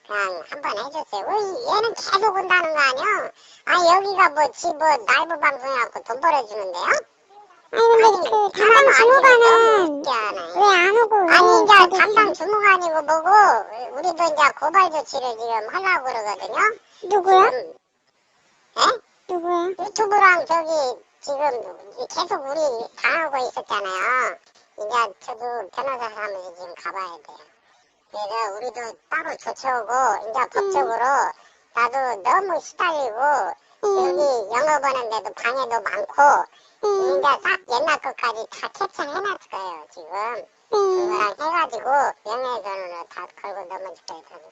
그냥 한번 해줬어요. 왜 얘는 계속 온다는 거 아니야? 아 여기가 뭐 지 뭐 라이브 방송해갖고 돈 벌어주는데요? 아니 근데 그 담당 주무관은 왜 안 오고 아니 이제 저기 담당 주무관이고 뭐고 우리도 이제 고발 조치를 지금 하려고 그러거든요. 누구야? 지금, 에? 누구야? 유튜브랑 저기 지금 계속 우리 당하고 있었잖아요. 이제 저도 변호사 사무실 지금 가봐야 돼요. 그래서 우리도 따로 조치하고 이제 법적으로 나도 너무 시달리고 여기 영업하는데도 방해도 많고 이제 싹 옛날 것까지 다 캡처해놨을 거예요 지금. 그거랑 해가지고 명예훼손으로 다 걸고 넘어질 거예요.